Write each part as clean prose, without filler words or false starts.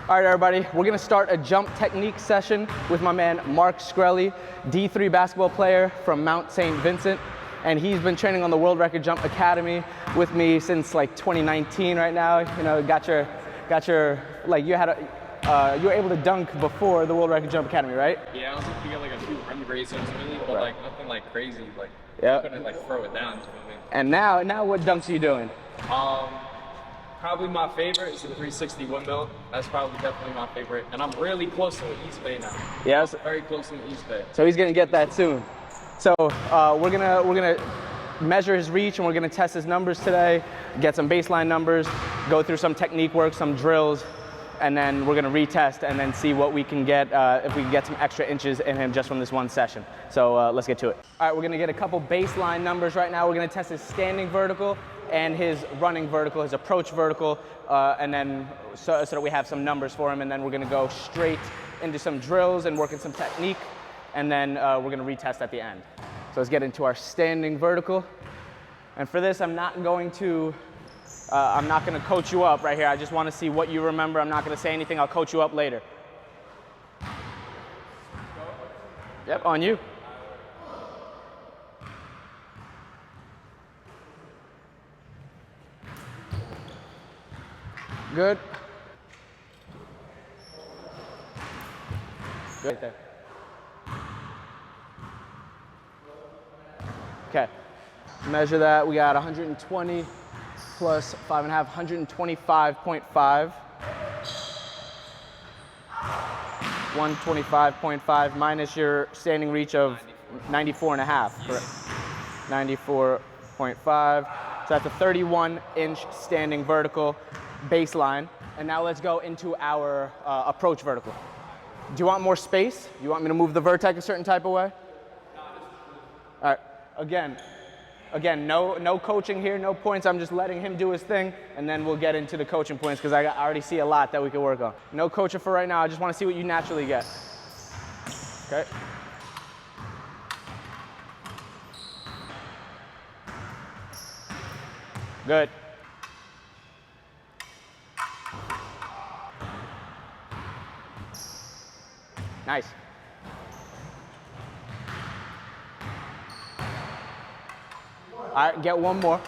All right, everybody, we're gonna start a jump technique session with my man, Mark Shkreli, D3 basketball player from Mount St. Vincent. And he's been training on the World Record Jump Academy with me since like 2019 right now. You know, got your, like you were able to dunk before the World Record Jump Academy, right? Yeah, I was able to get like a few run races really, but like nothing like crazy. Like yeah. I couldn't like throw it down. You know what I mean? And now what dunks are you doing? Probably my favorite is the 360 windmill. That's probably definitely my favorite. And I'm really close to the East Bay now. Yes. Very close to the East Bay. So he's gonna get that soon. So we're gonna measure his reach and we're gonna test his numbers today, get some baseline numbers, go through some technique work, some drills, and then we're gonna retest and then see what we can get, if we can get some extra inches in him just from this one session. So let's get to it. All right, we're gonna get a couple baseline numbers right now. We're gonna test his standing vertical and his running vertical, his approach vertical, and then so that we have some numbers for him, and then we're gonna go straight into some drills and work in some technique, and then we're gonna retest at the end. So let's get into our standing vertical. And for this, I'm not gonna coach you up right here. I just wanna see what you remember. I'm not gonna say anything, I'll coach you up later. Yep, on you. Good. Good. Right there. Okay. Measure that. We got 120 plus 5.5, 125.5. 125.5 minus your standing reach of 94.5. Correct. 94.5. So that's a 31-inch standing vertical baseline. And now let's go into our approach vertical. Do you want more space? Do you want me to move the vertex a certain type of way? All right, again, no coaching here, no points. I'm just letting him do his thing, and then we'll get into the coaching points because I already see a lot that we can work on. No coaching for right now. I just want to see what you naturally get. Okay. Good. Nice. All right, get one more.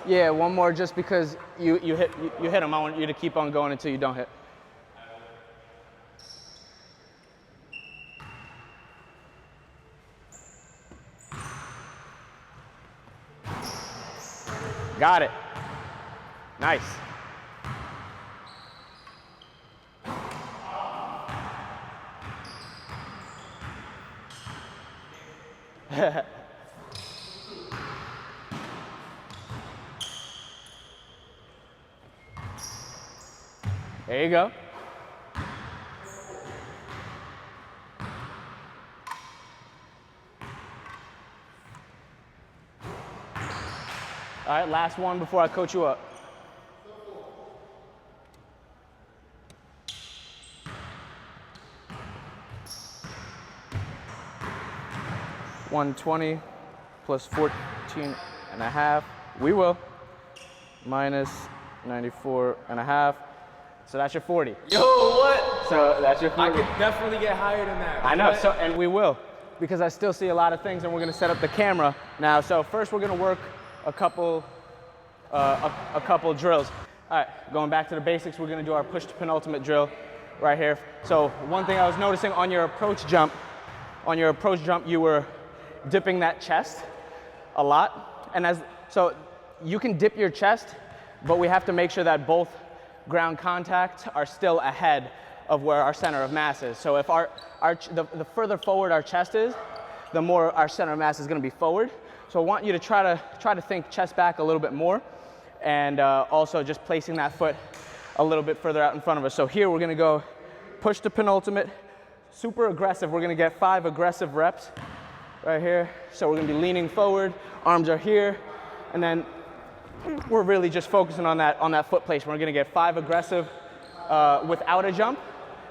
Yeah, one more just because you hit him. I want you to keep on going until you don't hit. Got it. Nice. There you go. All right, last one before I coach you up. $120 plus 14.5. We will. Minus 94.5. So that's your 40. Yo, what? So that's your 40. I could definitely get higher than that. I know, so, and we will, because I still see a lot of things, and we're gonna set up the camera now. So first we're gonna work a couple drills. All right, going back to the basics, we're gonna do our push to penultimate drill right here. So one thing I was noticing on your approach jump, you were dipping that chest a lot. And so you can dip your chest, but we have to make sure that both ground contacts are still ahead of where our center of mass is. So if the further forward our chest is, the more our center of mass is gonna be forward. So I want you to try to think chest back a little bit more, and also just placing that foot a little bit further out in front of us. So here we're gonna go push to penultimate, super aggressive. We're gonna get 5 aggressive reps right here. So we're gonna be leaning forward, arms are here, and then we're really just focusing on that foot placement. We're gonna get 5 aggressive without a jump,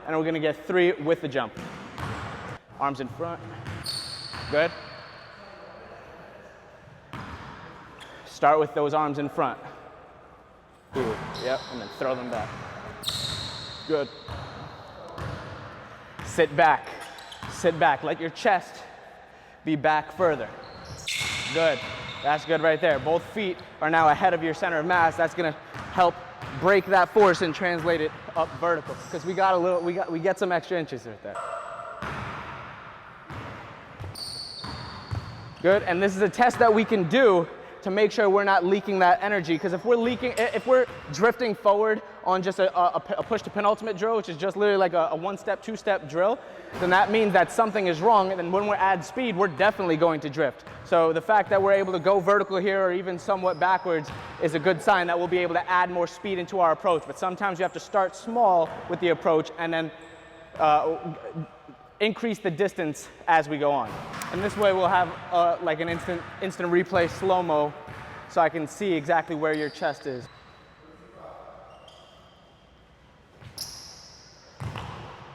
and we're gonna get 3 with the jump. Arms in front, good. Start with those arms in front. Ooh, yep, and then throw them back. Good. Sit back. Sit back. Let your chest be back further. Good. That's good right there. Both feet are now ahead of your center of mass. That's gonna help break that force and translate it up vertical. Because we get some extra inches right there. Good, and this is a test that we can do to make sure we're not leaking that energy. Because if we're drifting forward on just a push to penultimate drill, which is just literally like a one-step, two-step drill, then that means that something is wrong. And then when we add speed, we're definitely going to drift. So the fact that we're able to go vertical here or even somewhat backwards is a good sign that we'll be able to add more speed into our approach. But sometimes you have to start small with the approach and then increase the distance as we go on. And this way we'll have like an instant replay slow-mo so I can see exactly where your chest is.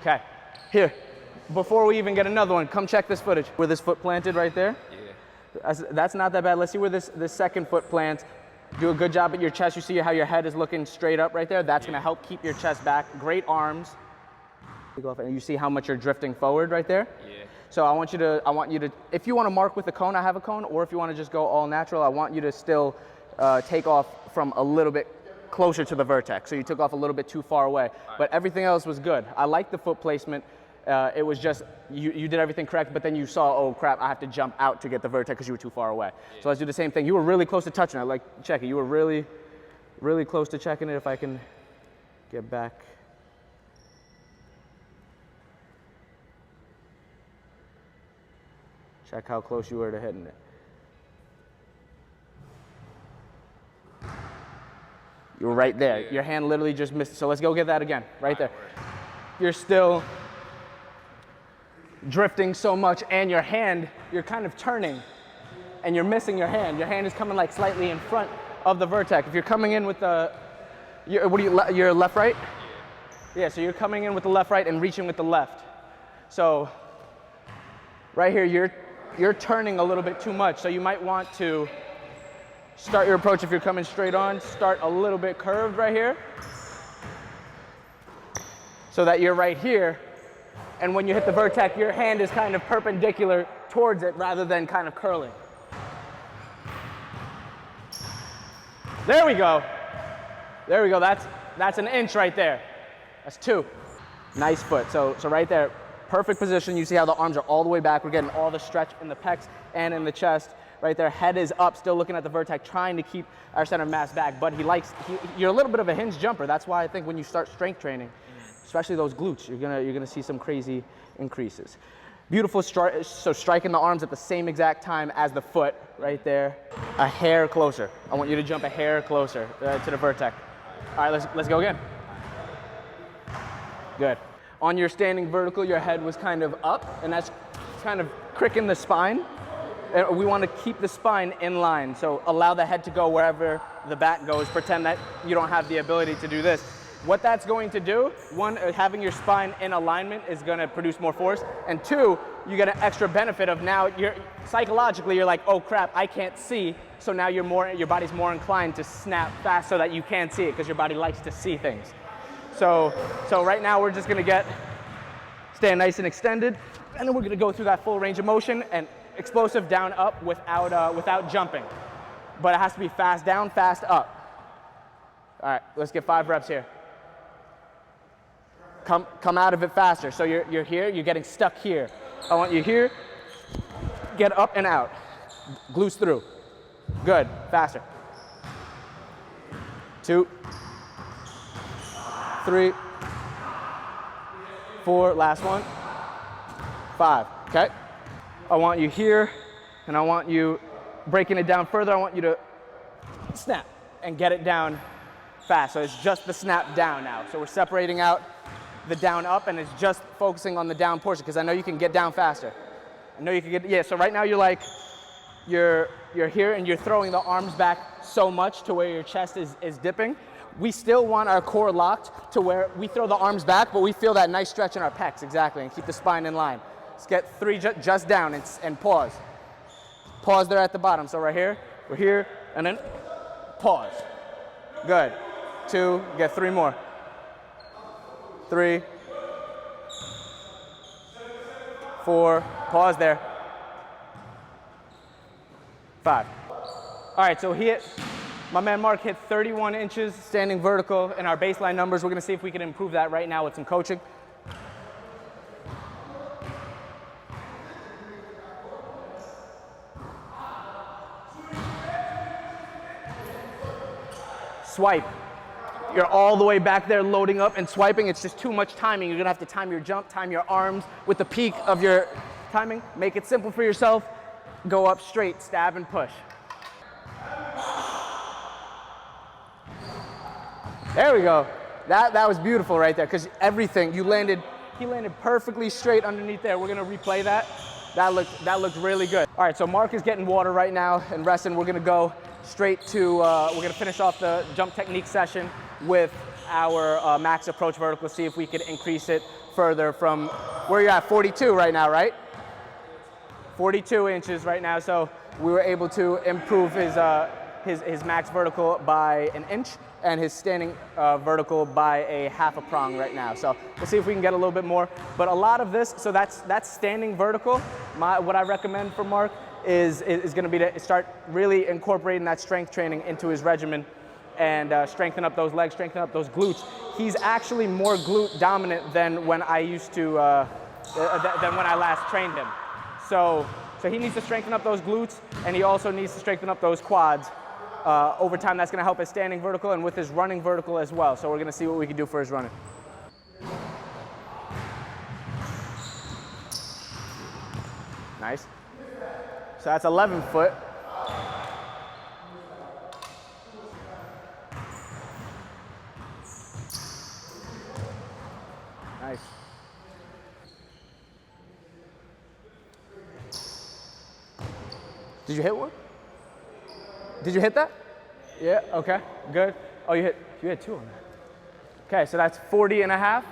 Okay, here, before we even get another one, come check this footage. Where this foot planted right there? Yeah. That's not that bad. Let's see where this second foot plants. Do a good job at your chest. You see how your head is looking straight up right there? That's gonna help keep your chest back. Great arms. You see how much you're drifting forward right there? Yeah. So I want you to, if you want to mark with a cone, I have a cone, or if you want to just go all natural, I want you to still take off from a little bit closer to the vertex. So you took off a little bit too far away, but everything else was good. I like the foot placement. It was just, you did everything correct, but then you saw, oh crap, I have to jump out to get the vertex because you were too far away. Yeah. So let's do the same thing. You were really close to touching it, like check it. You were really, really close to checking it. If I can get back. Check how close you were to hitting it. You were right there. Yeah. Your hand literally just missed it. So let's go get that again, right there. You're still drifting so much, and your hand, you're kind of turning and you're missing your hand. Your hand is coming like slightly in front of the vertex. If you're coming in with your left, right? Yeah, so you're coming in with the left, right and reaching with the left. So right here, you're turning a little bit too much, so you might want to start your approach. If you're coming straight on, start a little bit curved right here so that you're right here, and when you hit the vertex, your hand is kind of perpendicular towards it rather than kind of curling. There we go. There we go. That's an inch right there. That's 2. Nice foot. So right there. Perfect position. You see how the arms are all the way back. We're getting all the stretch in the pecs and in the chest. Right there, head is up, still looking at the vertex, trying to keep our center of mass back. But you're a little bit of a hinge jumper. That's why I think when you start strength training, especially those glutes, you're gonna see some crazy increases. Beautiful strike. So striking the arms at the same exact time as the foot, right there. A hair closer. I want you to jump a hair closer to the vertex. All right, let's go again. Good. On your standing vertical, your head was kind of up, and that's kind of cricking the spine. And we want to keep the spine in line, so allow the head to go wherever the back goes. Pretend that you don't have the ability to do this. What that's going to do, one, having your spine in alignment is going to produce more force, and 2, you get an extra benefit of now psychologically you're like, oh crap, I can't see, so now your body's more inclined to snap fast so that you can see it, because your body likes to see things. So right now we're just gonna stand nice and extended, and then we're gonna go through that full range of motion and explosive down up without jumping. But it has to be fast down, fast up. All right, let's get 5 reps here. Come out of it faster. So you're here, you're getting stuck here. I want you here, get up and out. Glutes through. Good, faster. 2, 3, 4, last one, 5, okay? I want you here, and I want you breaking it down further. I want you to snap and get it down fast. So it's just the snap down now. So we're separating out the down up, and it's just focusing on the down portion, because I know you can get down faster. I know you can get, so right now you're here and you're throwing the arms back so much to where your chest is dipping. We still want our core locked to where we throw the arms back, but we feel that nice stretch in our pecs, exactly, and keep the spine in line. Let's get 3 just down and pause. Pause there at the bottom. So right here, we're here, and then pause. Good. 2, get 3 more. 3, 4, pause there, 5. All right, so my man Mark hit 31 inches standing vertical in our baseline numbers. We're gonna see if we can improve that right now with some coaching. Swipe. You're all the way back there loading up and swiping. It's just too much timing. You're gonna have to time your jump, time your arms with the peak of your timing. Make it simple for yourself. Go up straight, stab and push. There we go. That was beautiful right there, because everything, he landed perfectly straight underneath there. We're gonna replay that. That looked really good. All right, so Mark is getting water right now and resting. We're gonna go straight to, we're gonna finish off the jump technique session with our max approach vertical, see if we could increase it further from where you're at, 42 right now, right? 42 inches right now, so we were able to improve his max vertical by an inch and his standing vertical by a half a prong right now. So we'll see if we can get a little bit more. But a lot of this, so that's standing vertical. What I recommend for Mark is gonna be to start really incorporating that strength training into his regimen and strengthen up those legs, strengthen up those glutes. He's actually more glute dominant than when I used to, than when I last trained him. So he needs to strengthen up those glutes, and he also needs to strengthen up those quads. Over time, that's gonna help his standing vertical and with his running vertical as well. So we're gonna see what we can do for his running. Nice. So that's 11 foot. Nice. Did you hit one? Did you hit that? Yeah, okay, good. Oh, you hit 2 on that. Okay, so that's 40 and a half.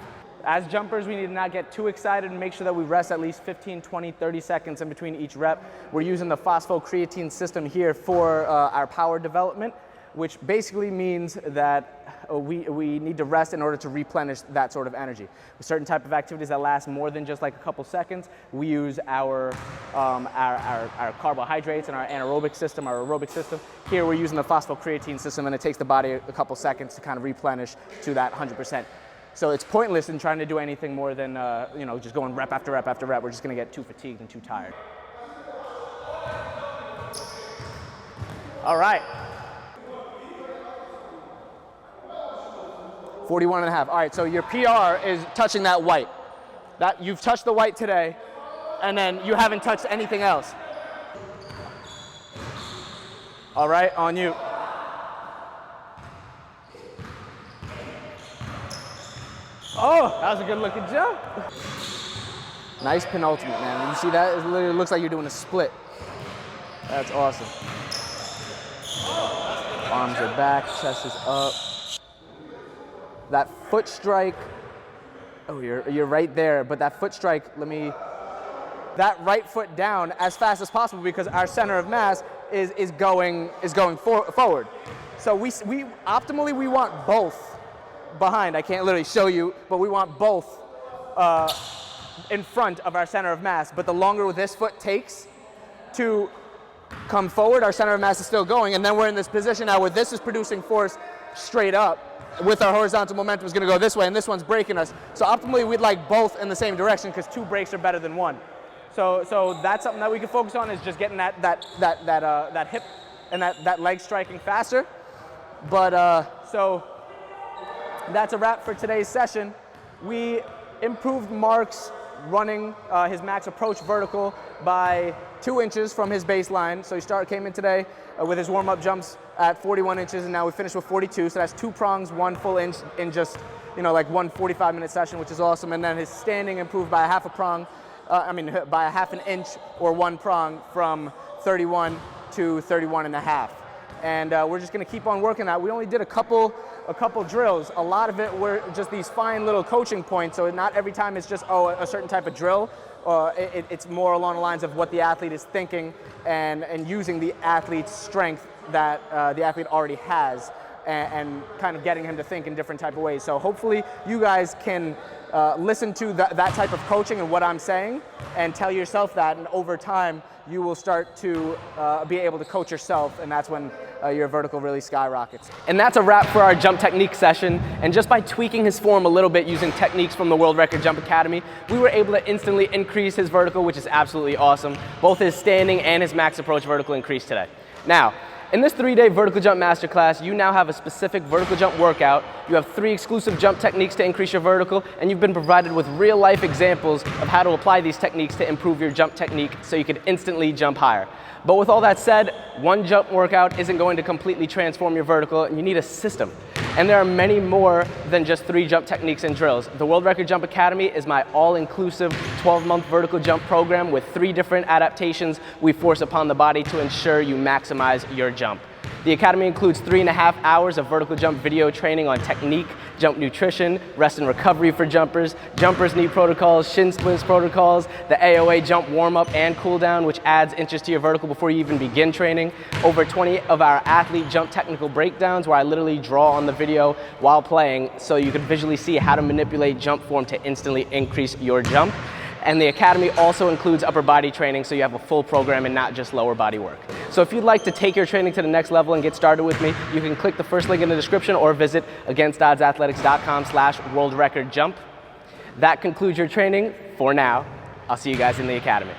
As jumpers, we need to not get too excited and make sure that we rest at least 15, 20, 30 seconds in between each rep. We're using the phosphocreatine system here for our power development, which basically means that we need to rest in order to replenish that sort of energy. With certain type of activities that last more than just like a couple seconds, we use our carbohydrates and our anaerobic system, our aerobic system. Here we're using the phosphocreatine system, and it takes the body a couple seconds to kind of replenish to that 100%. So it's pointless in trying to do anything more than just going rep after rep after rep. We're just gonna get too fatigued and too tired. All right. 41 and a half. All right, so your PR is touching that white. You've touched the white today, and then you haven't touched anything else. All right, on you. Oh, that was a good looking jump. Nice penultimate, man. You see that? It literally looks like you're doing a split. That's awesome. Arms are back, chest is up. That foot strike, oh, you're right there, but that foot strike, that right foot down as fast as possible, because our center of mass is going forward. So we optimally, we want both behind. I can't literally show you, but we want both in front of our center of mass. But the longer this foot takes to come forward, our center of mass is still going, and then we're in this position now where this is producing force straight up. With our horizontal momentum is going to go this way, and this one's braking us. So optimally, we'd like both in the same direction, because 2 brakes are better than 1. So that's something that we can focus on, is just getting that hip and that leg striking faster. But so that's a wrap for today's session. We improved Mark's running his max approach vertical by 2 inches from his baseline. So he came in today with his warm-up jumps at 41 inches, and now we finished with 42. So that's 2 prongs, 1 full inch in just, like 1 45-minute session, which is awesome. And then his standing improved by a half a prong, by a half an inch or 1 prong from 31 to 31 and a half. And we're just gonna keep on working that. We only did a couple drills. A lot of it were just these fine little coaching points. So not every time it's just, a certain type of drill. It's more along the lines of what the athlete is thinking and using the athlete's strength that the athlete already has. and kind of getting him to think in different type of ways. So hopefully you guys can listen to that type of coaching and what I'm saying and tell yourself that, and over time you will start to be able to coach yourself, and that's when your vertical really skyrockets. And that's a wrap for our jump technique session. And just by tweaking his form a little bit using techniques from the World Record Jump Academy, we were able to instantly increase his vertical, which is absolutely awesome. Both his standing and his max approach vertical increased today. Now, in this 3-day vertical jump masterclass, you now have a specific vertical jump workout. You have 3 exclusive jump techniques to increase your vertical, and you've been provided with real-life examples of how to apply these techniques to improve your jump technique so you can instantly jump higher. But with all that said, one jump workout isn't going to completely transform your vertical, and you need a system. And there are many more than just 3 jump techniques and drills. The World Record Jump Academy is my all-inclusive 12-month vertical jump program with 3 different adaptations we force upon the body to ensure you maximize your jump. The Academy includes 3.5 hours of vertical jump video training on technique, jump nutrition, rest and recovery for jumpers, jumpers knee protocols, shin splints protocols, the AOA jump warm-up and cool down, which adds inches to your vertical before you even begin training. Over 20 of our athlete jump technical breakdowns where I literally draw on the video while playing so you can visually see how to manipulate jump form to instantly increase your jump. And the Academy also includes upper body training, so you have a full program and not just lower body work. So if you'd like to take your training to the next level and get started with me, you can click the first link in the description or visit againstodsathletics.com/worldrecordjump. That concludes your training for now. I'll see you guys in the Academy.